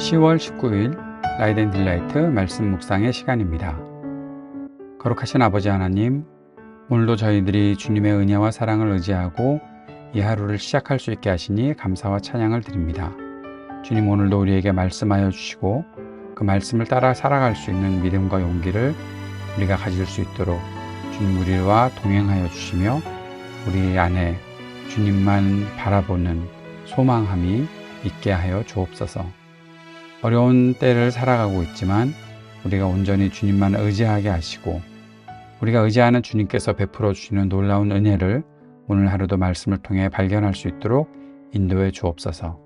10월 19일 라이트 딜라이트 말씀 묵상의 시간입니다. 거룩하신 아버지 하나님, 오늘도 저희들이 주님의 은혜와 사랑을 의지하고 이 하루를 시작할 수 있게 하시니 감사와 찬양을 드립니다. 주님, 오늘도 우리에게 말씀하여 주시고 그 말씀을 따라 살아갈 수 있는 믿음과 용기를 우리가 가질 수 있도록 주님 우리와 동행하여 주시며 우리 안에 주님만 바라보는 소망함이 있게 하여 주옵소서. 어려운 때를 살아가고 있지만 우리가 온전히 주님만 의지하게 하시고 우리가 의지하는 주님께서 베풀어 주시는 놀라운 은혜를 오늘 하루도 말씀을 통해 발견할 수 있도록 인도해 주옵소서.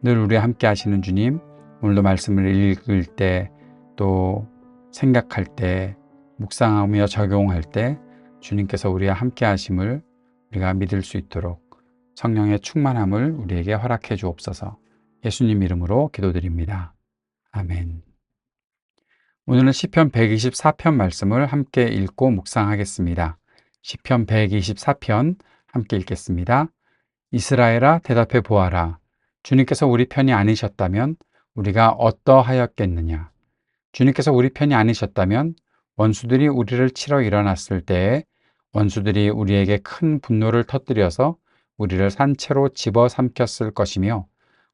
늘 우리와 함께 하시는 주님, 오늘도 말씀을 읽을 때 또 생각할 때 묵상하며 적용할 때 주님께서 우리와 함께 하심을 우리가 믿을 수 있도록 성령의 충만함을 우리에게 허락해 주옵소서. 예수님 이름으로 기도드립니다. 아멘. 오늘은 시편 124편 말씀을 함께 읽고 묵상하겠습니다. 시편 124편 함께 읽겠습니다. 이스라엘아, 대답해 보아라. 주님께서 우리 편이 아니셨다면 우리가 어떠하였겠느냐. 주님께서 우리 편이 아니셨다면 원수들이 우리를 치러 일어났을 때에 원수들이 우리에게 큰 분노를 터뜨려서 우리를 산채로 집어삼켰을 것이며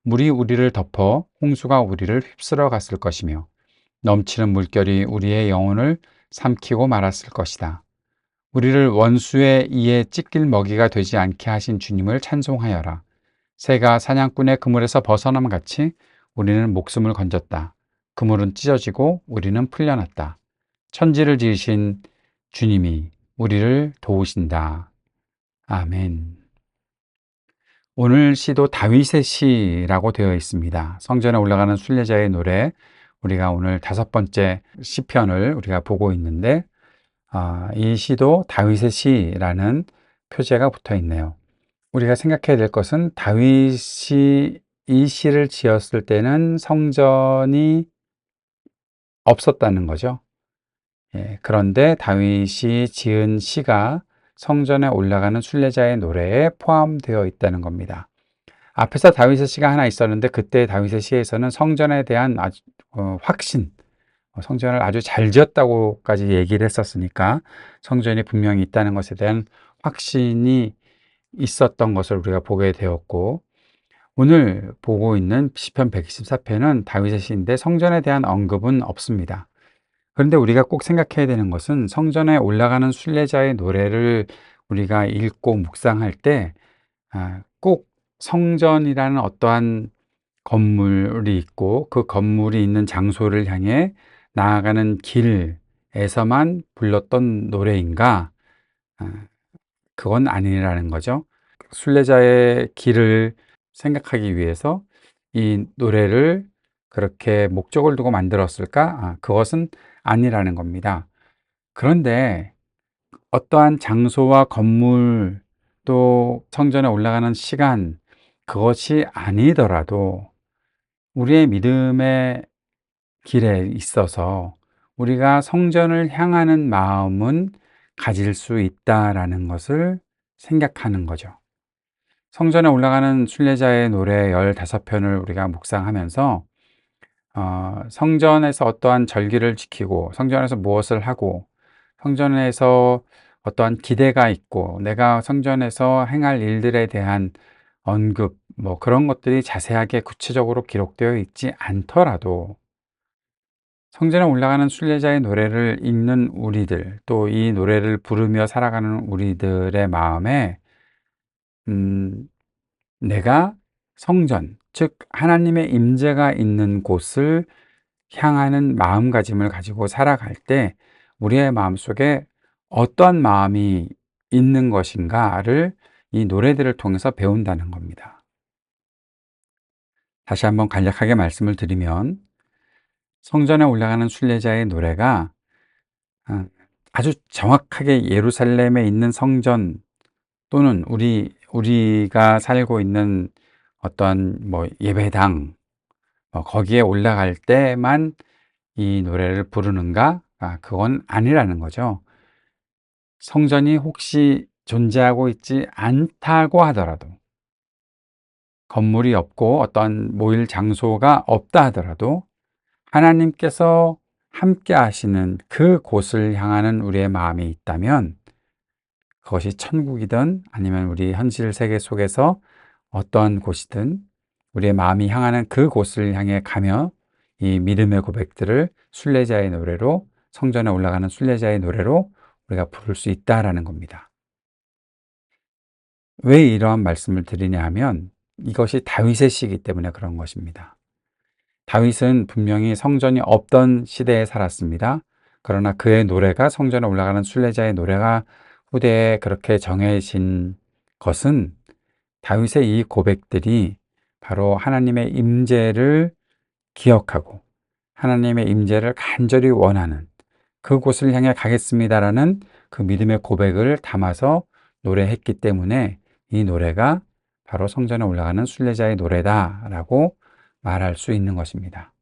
물이 우리를 덮어 홍수가 우리를 휩쓸어 갔을 것이며 넘치는 물결이 우리의 영혼을 삼키고 말았을 것이다. 우리를 원수의 이에 찢길 먹이가 되지 않게 하신 주님을 찬송하여라. 새가 사냥꾼의 그물에서 벗어남 같이 우리는 목숨을 건졌다. 그물은 찢어지고 우리는 풀려났다. 천지를 지으신 주님이 우리를 도우신다. 아멘. 오늘 시도 다윗의 시라고 되어 있습니다. 성전에 올라가는 순례자의 노래, 우리가 오늘 5번째 시편을 우리가 보고 있는데 이 시도 다윗의 시라는 표제가 붙어 있네요. 우리가 생각해야 될 것은 다윗이 이 시를 지었을 때는 성전이 없었다는 거죠. 그런데 다윗이 지은 시가 성전에 올라가는 순례자의 노래에 포함되어 있다는 겁니다. 앞에서 다윗의 시가 하나 있었는데 그때 다윗의 시에서는 성전에 대한 확신, 성전을 아주 잘 지었다고까지 얘기를 했었으니까 성전이 분명히 있다는 것에 대한 확신이 있었던 것을 우리가 보게 되었고, 오늘 보고 있는 시편 124편은 다윗의 시인데 성전에 대한 언급은 없습니다. 그런데 우리가 꼭 생각해야 되는 것은 성전에 올라가는 순례자의 노래를 우리가 읽고 묵상할 때 꼭 성전이라는 어떠한 건물이 있고 그 건물이 있는 장소를 향해 나아가는 길에서만 불렀던 노래인가? 그건 아니라는 거죠. 순례자의 길을 생각하기 위해서 이 노래를 그렇게 목적을 두고 만들었을까? 그것은 아니라는 겁니다. 그런데 어떠한 장소와 건물 또 성전에 올라가는 시간, 그것이 아니더라도 우리의 믿음의 길에 있어서 우리가 성전을 향하는 마음은 가질 수 있다라는 것을 생각하는 거죠. 성전에 올라가는 순례자의 노래 15편을 우리가 묵상하면서 성전에서 어떠한 절기를 지키고 성전에서 무엇을 하고 성전에서 어떠한 기대가 있고 내가 성전에서 행할 일들에 대한 언급, 그런 것들이 자세하게 구체적으로 기록되어 있지 않더라도 성전에 올라가는 순례자의 노래를 읽는 우리들, 또 이 노래를 부르며 살아가는 우리들의 마음에 내가 성전, 즉 하나님의 임재가 있는 곳을 향하는 마음가짐을 가지고 살아갈 때 우리의 마음속에 어떠한 마음이 있는 것인가를 이 노래들을 통해서 배운다는 겁니다. 다시 한번 간략하게 말씀을 드리면 성전에 올라가는 순례자의 노래가 아주 정확하게 예루살렘에 있는 성전 또는 우리가 살고 있는 어떤 예배당 거기에 올라갈 때만 이 노래를 부르는가? 그건 아니라는 거죠. 성전이 혹시 존재하고 있지 않다고 하더라도 건물이 없고 어떤 모일 장소가 없다 하더라도 하나님께서 함께 하시는 그 곳을 향하는 우리의 마음이 있다면, 그것이 천국이든 아니면 우리 현실 세계 속에서 어떤 곳이든 우리의 마음이 향하는 그 곳을 향해 가며 이 믿음의 고백들을 순례자의 노래로, 성전에 올라가는 순례자의 노래로 우리가 부를 수 있다라는 겁니다. 왜 이러한 말씀을 드리냐 하면 이것이 다윗의 시이기 때문에 그런 것입니다. 다윗은 분명히 성전이 없던 시대에 살았습니다. 그러나 그의 노래가, 성전에 올라가는 순례자의 노래가 후대에 그렇게 정해진 것은, 다윗의 이 고백들이 바로 하나님의 임재를 기억하고 하나님의 임재를 간절히 원하는, 그곳을 향해 가겠습니다라는 그 믿음의 고백을 담아서 노래했기 때문에 이 노래가 바로 성전에 올라가는 순례자의 노래다라고 말할 수 있는 것입니다.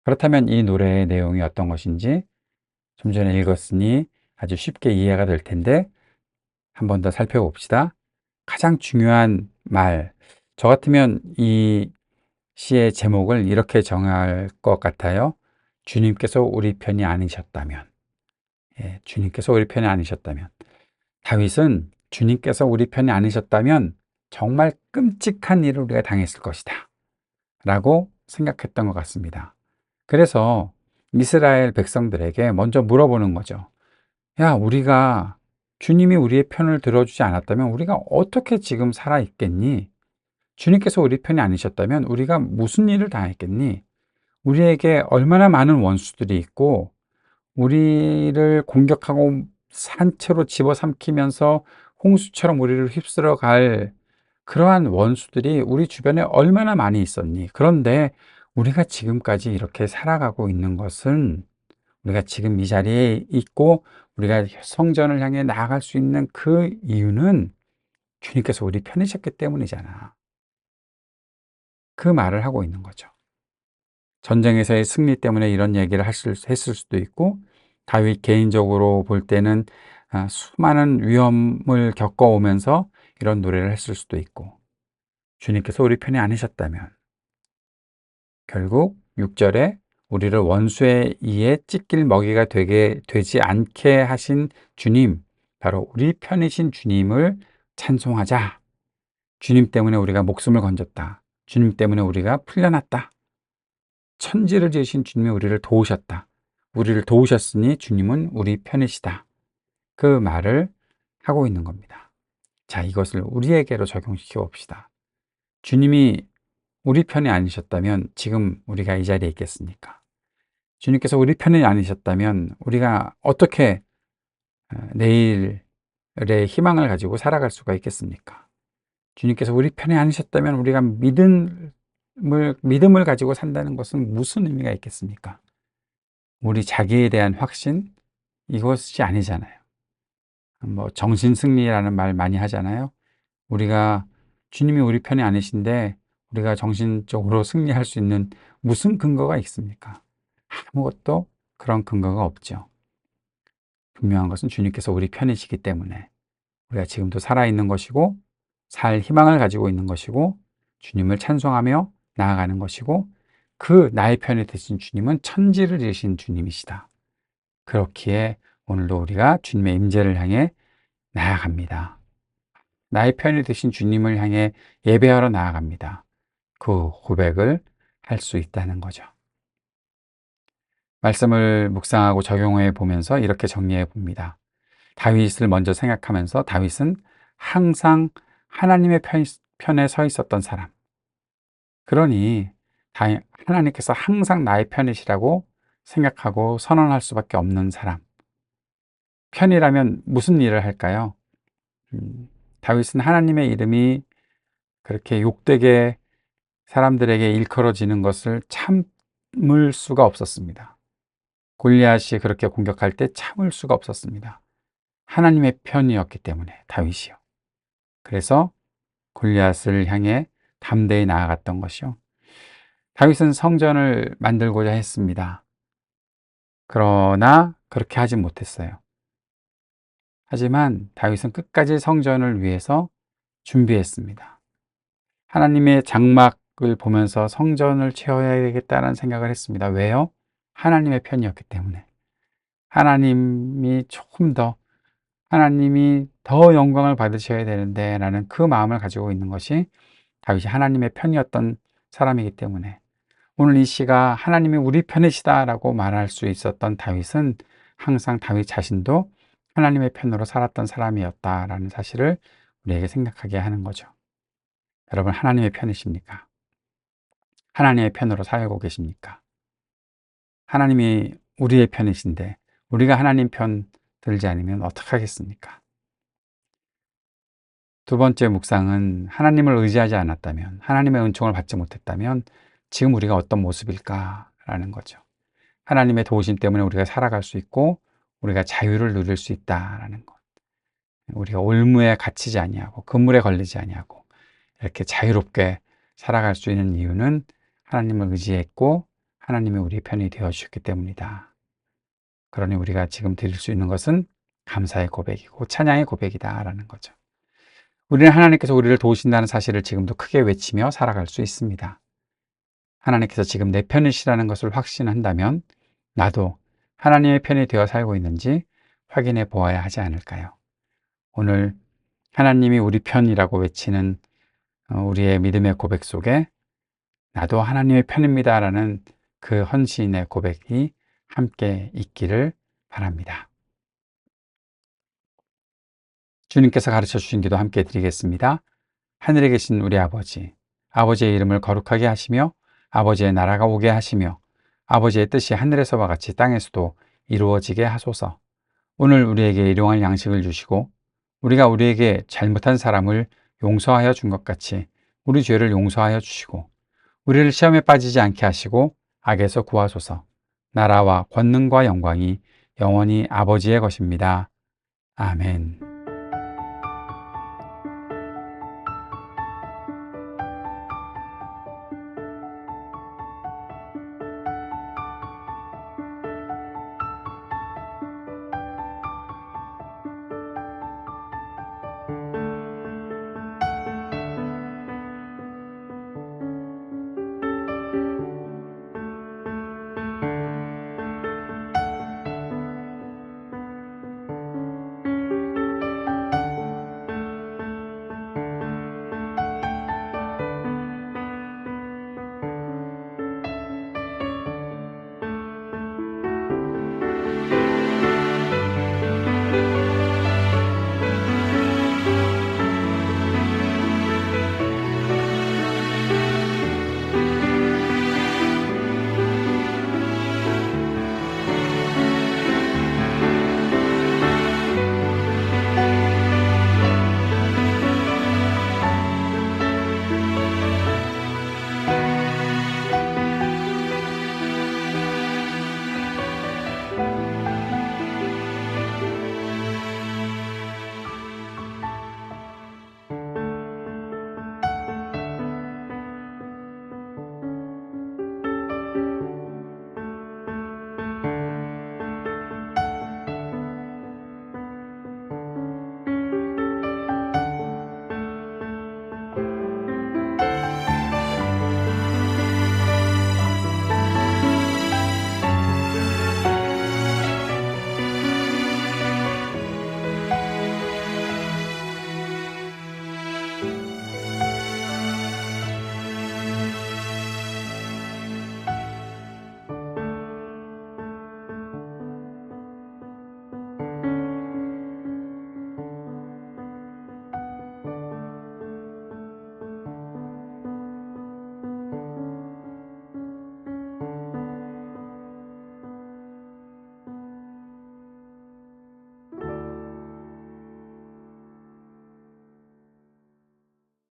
그렇다면 이 노래의 내용이 어떤 것인지 좀 전에 읽었으니 아주 쉽게 이해가 될 텐데 한 번 더 살펴봅시다. 가장 중요한 말, 저 같으면 이 시의 제목을 이렇게 정할 것 같아요. 주님께서 우리 편이 아니셨다면. 주님께서 우리 편이 아니셨다면. 다윗은 주님께서 우리 편이 아니셨다면 정말 끔찍한 일을 우리가 당했을 것이다 라고 생각했던 것 같습니다. 그래서 이스라엘 백성들에게 먼저 물어보는 거죠. 야, 우리가 주님이 우리의 편을 들어주지 않았다면 우리가 어떻게 지금 살아있겠니? 주님께서 우리 편이 아니셨다면 우리가 무슨 일을 당했겠니? 우리에게 얼마나 많은 원수들이 있고 우리를 공격하고 산채로 집어삼키면서 홍수처럼 우리를 휩쓸어 갈 그러한 원수들이 우리 주변에 얼마나 많이 있었니? 그런데 우리가 지금까지 이렇게 살아가고 있는 것은, 우리가 지금 이 자리에 있고 우리가 성전을 향해 나아갈 수 있는 그 이유는 주님께서 우리 편이셨기 때문이잖아. 그 말을 하고 있는 거죠. 전쟁에서의 승리 때문에 이런 얘기를 했을 수도 있고, 다윗 개인적으로 볼 때는 수많은 위험을 겪어오면서 이런 노래를 했을 수도 있고, 주님께서 우리 편이 아니셨다면 결국 6절에 우리를 원수의 이에 찢길 먹이가 되지 않게 하신 주님, 바로 우리 편이신 주님을 찬송하자. 주님 때문에 우리가 목숨을 건졌다. 주님 때문에 우리가 풀려났다. 천지를 지으신 주님이 우리를 도우셨다. 우리를 도우셨으니 주님은 우리 편이시다. 그 말을 하고 있는 겁니다. 자, 이것을 우리에게로 적용시켜 봅시다. 주님이 우리 편이 아니셨다면 지금 우리가 이 자리에 있겠습니까? 주님께서 우리 편이 아니셨다면 우리가 어떻게 내일의 희망을 가지고 살아갈 수가 있겠습니까? 주님께서 우리 편이 아니셨다면 우리가 믿음을 가지고 산다는 것은 무슨 의미가 있겠습니까? 우리 자기에 대한 확신, 이것이 아니잖아요. 뭐 정신승리라는 말 많이 하잖아요. 우리가 주님이 우리 편이 아니신데 우리가 정신적으로 승리할 수 있는 무슨 근거가 있습니까? 아무것도 그런 근거가 없죠. 분명한 것은 주님께서 우리 편이시기 때문에 우리가 지금도 살아있는 것이고 살 희망을 가지고 있는 것이고 주님을 찬송하며 나아가는 것이고, 그 나의 편이 되신 주님은 천지를 지으신 주님이시다. 그렇기에 오늘도 우리가 주님의 임재를 향해 나아갑니다. 나의 편이 되신 주님을 향해 예배하러 나아갑니다. 그 고백을 할 수 있다는 거죠. 말씀을 묵상하고 적용해 보면서 이렇게 정리해 봅니다. 다윗을 먼저 생각하면서, 다윗은 항상 하나님의 편에 서 있었던 사람. 그러니 하나님께서 항상 나의 편이시라고 생각하고 선언할 수밖에 없는 사람. 편이라면 무슨 일을 할까요? 다윗은 하나님의 이름이 그렇게 욕되게 사람들에게 일컬어지는 것을 참을 수가 없었습니다. 골리앗이 그렇게 공격할 때 참을 수가 없었습니다. 하나님의 편이었기 때문에, 다윗이요. 그래서 골리앗을 향해 담대히 나아갔던 것이요. 다윗은 성전을 만들고자 했습니다. 그러나 그렇게 하진 못했어요. 하지만 다윗은 끝까지 성전을 위해서 준비했습니다. 하나님의 장막을 보면서 성전을 채워야겠다는 생각을 했습니다. 왜요? 하나님의 편이었기 때문에. 하나님이 조금 더, 하나님이 더 영광을 받으셔야 되는데 라는 그 마음을 가지고 있는 것이 다윗이 하나님의 편이었던 사람이기 때문에, 오늘 이 시가 하나님이 우리 편이시다라고 말할 수 있었던 다윗은 항상 다윗 자신도 하나님의 편으로 살았던 사람이었다라는 사실을 우리에게 생각하게 하는 거죠. 여러분, 하나님의 편이십니까? 하나님의 편으로 살고 계십니까? 하나님이 우리의 편이신데 우리가 하나님 편 들지 않으면 어떡하겠습니까? 두 번째 묵상은, 하나님을 의지하지 않았다면, 하나님의 은총을 받지 못했다면 지금 우리가 어떤 모습일까라는 거죠. 하나님의 도우심 때문에 우리가 살아갈 수 있고 우리가 자유를 누릴 수 있다라는 것. 우리가 올무에 갇히지 아니하고 그물에 걸리지 아니하고 이렇게 자유롭게 살아갈 수 있는 이유는 하나님을 의지했고 하나님이 우리 편이 되어 주셨기 때문이다. 그러니 우리가 지금 드릴 수 있는 것은 감사의 고백이고 찬양의 고백이다라는 거죠. 우리는 하나님께서 우리를 도우신다는 사실을 지금도 크게 외치며 살아갈 수 있습니다. 하나님께서 지금 내 편이시라는 것을 확신한다면 나도 하나님의 편이 되어 살고 있는지 확인해 보아야 하지 않을까요? 오늘 하나님이 우리 편이라고 외치는 우리의 믿음의 고백 속에 나도 하나님의 편입니다라는 그 헌신의 고백이 함께 있기를 바랍니다. 주님께서 가르쳐 주신 기도 함께 드리겠습니다. 하늘에 계신 우리 아버지, 아버지의 이름을 거룩하게 하시며 아버지의 나라가 오게 하시며 아버지의 뜻이 하늘에서와 같이 땅에서도 이루어지게 하소서. 오늘 우리에게 일용할 양식을 주시고 우리가 우리에게 잘못한 사람을 용서하여 준 것 같이 우리 죄를 용서하여 주시고 우리를 시험에 빠지지 않게 하시고 악에서 구하소서. 나라와 권능과 영광이 영원히 아버지의 것입니다. 아멘.